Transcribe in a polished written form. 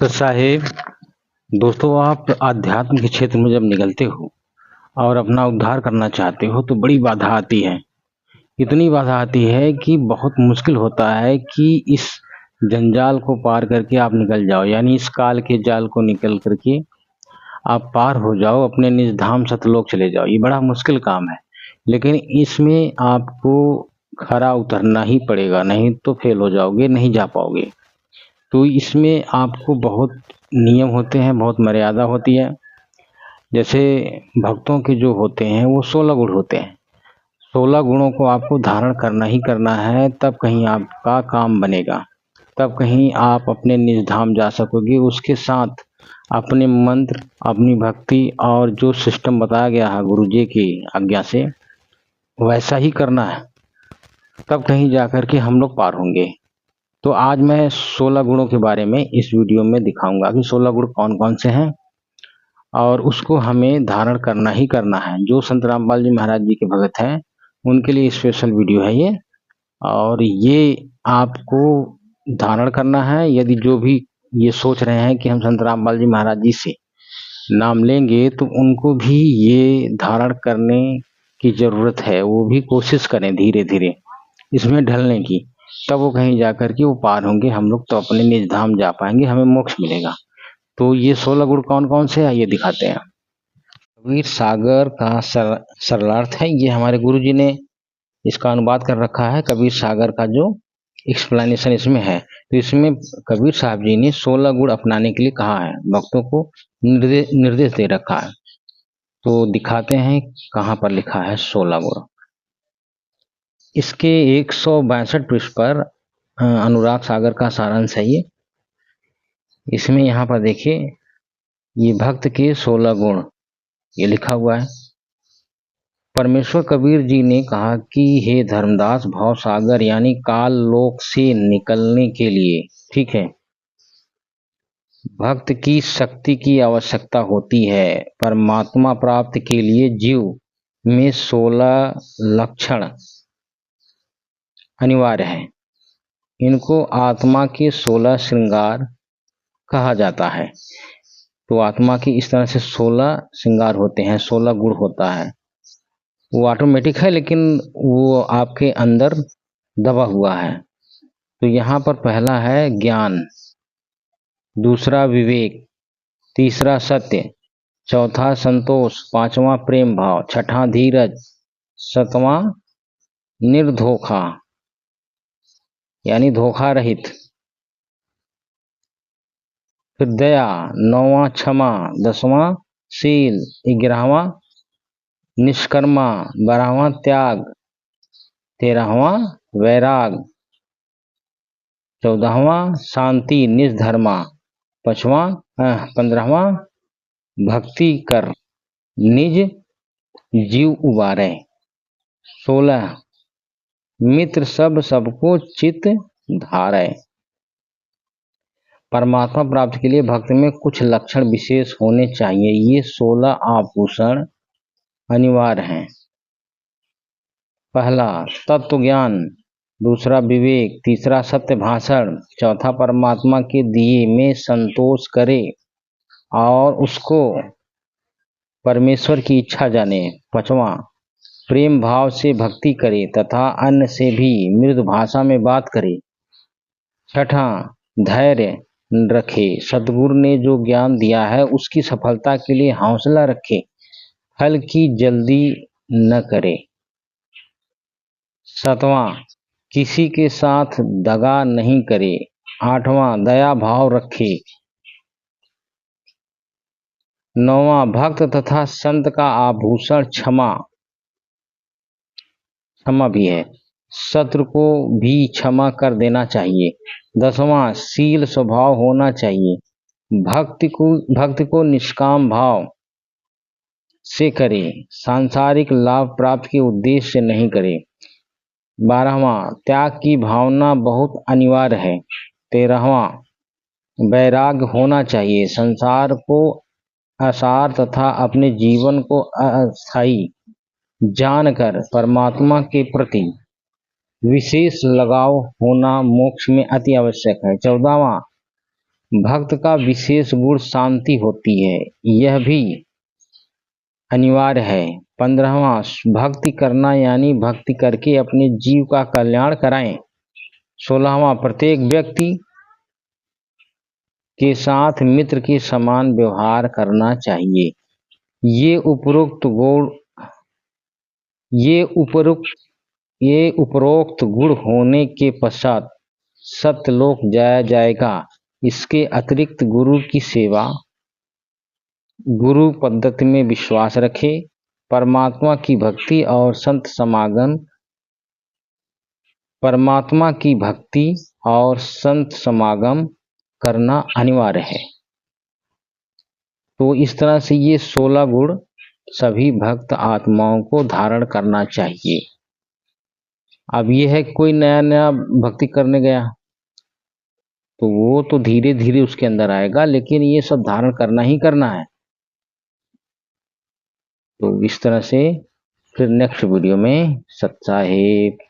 तो साहेब, दोस्तों, आप आध्यात्म के क्षेत्र में जब निकलते हो और अपना उद्धार करना चाहते हो तो बड़ी बाधा आती है। इतनी बाधा आती है कि बहुत मुश्किल होता है कि इस जंजाल को पार करके आप निकल जाओ, यानी इस काल के जाल को निकल करके आप पार हो जाओ, अपने निज धाम सतलोक चले जाओ। ये बड़ा मुश्किल काम है, लेकिन इसमें आपको खरा उतरना ही पड़ेगा, नहीं तो फेल हो जाओगे, नहीं जा पाओगे। तो इसमें आपको बहुत नियम होते हैं, बहुत मर्यादा होती है। जैसे भक्तों के जो होते हैं वो 16 गुण होते हैं। 16 गुणों को आपको धारण करना ही करना है, तब कहीं आपका काम बनेगा, तब कहीं आप अपने निज धाम जा सकोगे। उसके साथ अपने मंत्र, अपनी भक्ति और जो सिस्टम बताया गया है गुरु जी की आज्ञा से, वैसा ही करना है, तब कहीं जा कर के हम लोग पार होंगे। तो आज मैं 16 गुणों के बारे में इस वीडियो में दिखाऊंगा कि 16 गुण कौन कौन से हैं और उसको हमें धारण करना ही करना है। जो संत रामपाल जी महाराज जी के भगत हैं उनके लिए स्पेशल वीडियो है ये, और ये आपको धारण करना है। यदि जो भी ये सोच रहे हैं कि हम संत रामपाल जी महाराज जी से नाम लेंगे तो उनको भी ये धारण करने की ज़रूरत है, वो भी कोशिश करें धीरे धीरे इसमें ढलने की, तब वो कहीं जा कर के वो पार होंगे। हम लोग तो अपने निज धाम जा पाएंगे, हमें मोक्ष मिलेगा। तो ये 16 गुण कौन कौन से हैं ये दिखाते हैं। कबीर सागर का सरलार्थ है, ये हमारे गुरु जी ने इसका अनुवाद कर रखा है। कबीर सागर का जो एक्सप्लेनेशन इसमें है, तो इसमें कबीर साहब जी ने 16 गुण अपनाने के लिए कहा है, भक्तों को निर्देश दे रखा है। तो दिखाते हैं कहाँ पर लिखा है 16 गुण। इसके 162 पृष्ठ पर अनुराग सागर का सारांश है ये। इसमें यहाँ पर देखिए, ये भक्त के 16 गुण ये लिखा हुआ है। परमेश्वर कबीर जी ने कहा कि हे धर्मदास, भाव सागर यानी काल लोक से निकलने के लिए, ठीक है, भक्त की शक्ति की आवश्यकता होती है। परमात्मा प्राप्त के लिए जीव में 16 लक्षण अनिवार्य है। इनको आत्मा के 16 श्रृंगार कहा जाता है। तो आत्मा की इस तरह से 16 श्रृंगार होते हैं, 16 गुण होता है। वो ऑटोमेटिक है, लेकिन वो आपके अंदर दबा हुआ है। तो यहाँ पर पहला है ज्ञान, दूसरा विवेक, तीसरा सत्य, चौथा संतोष, पांचवा प्रेम भाव, छठा धीरज, सातवां निर्धोखा यानी धोखा रहित, फिर दया, नौवां क्षमा, 10वां शील, 11वां निष्कर्मा, 12वां त्याग, 13वां वैराग, 14वां शांति निष्धर्मा, 15वां भक्ति कर निज जीव उबारे, 16 मित्र सब सबको चित धारे। परमात्मा प्राप्ति के लिए भक्त में कुछ लक्षण विशेष होने चाहिए। ये 16 आभूषण अनिवार्य हैं। पहला तत्व ज्ञान, दूसरा विवेक, तीसरा सत्य भाषण, चौथा परमात्मा के दिए में संतोष करे और उसको परमेश्वर की इच्छा जाने, पांचवा प्रेम भाव से भक्ति करे तथा अन्य से भी मृदु भाषा में बात करे, छठा धैर्य रखे, सदगुरु ने जो ज्ञान दिया है उसकी सफलता के लिए हौसला रखे, फल की जल्दी न करे, सातवां किसी के साथ दगा नहीं करे, आठवां दया भाव रखे, नौवां भक्त तथा संत का आभूषण क्षमा भी है, शत्रु को भी क्षमा कर देना चाहिए, 10वां शील स्वभाव होना चाहिए, भक्ति को निष्काम भाव से करे, सांसारिक लाभ प्राप्त के उद्देश्य से नहीं करे, 12वां त्याग की भावना बहुत अनिवार्य है, 13वां वैराग्य होना चाहिए, संसार को असार तथा अपने जीवन को अस्थायी जानकर परमात्मा के प्रति विशेष लगाव होना मोक्ष में अति आवश्यक है, 14वां भक्त का विशेष गुण शांति होती है, यह भी अनिवार्य है। 15वां, भक्ति करना यानी भक्ति करके अपने जीव का कल्याण कराएं। 16वां, प्रत्येक व्यक्ति के साथ मित्र के समान व्यवहार करना चाहिए। ये उपरोक्त गुण होने के पश्चात सत्यलोक जाया जाएगा। इसके अतिरिक्त गुरु की सेवा, गुरु पद्धति में विश्वास रखें, परमात्मा की भक्ति और संत समागम करना अनिवार्य है। तो इस तरह से ये 16 गुण सभी भक्त आत्माओं को धारण करना चाहिए। अब ये है कोई नया भक्ति करने गया तो वो तो धीरे धीरे उसके अंदर आएगा, लेकिन ये सब धारण करना ही करना है। तो इस तरह से फिर नेक्स्ट वीडियो में सत साहिब।